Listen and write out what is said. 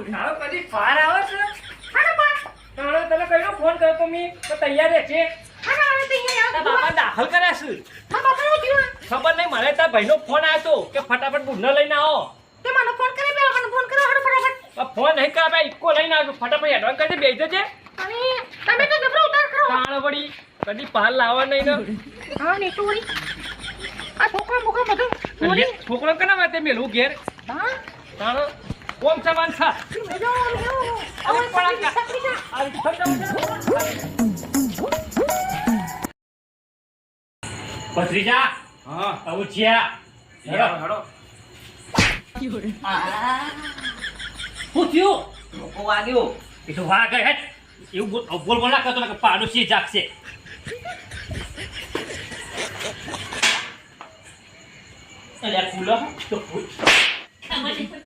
તારો કદી ફાર આવે છે તારો તને કઈનો ફોન કર્યો તો મી તો તૈયાર રહે છે તારા બાપા દાખલ કર્યા છે ખબર નહીં મને તારા ભાઈનો ફોન આવ્યો તો કે ફટાફટ બુઢને લઈને આવો ફોન નહીં કરે ભાઈ ઇકો લઈને આવજો ફટાફટ એડવાન્સ કરી દે બેસી જજે તાણ વળી કદી પાલ લાવવા નહીં ને છોકરો કના માટે મેલું ઘેર તાણ કોમ સવાન થા ભત્રીજા હા આવું છિયા હેડો શું થયું લોકો વાગ્યો એ તો વાગે હે એવું બોલ ના કરતો કે પાડોશી જાગશે અલ્યા ફૂલો તો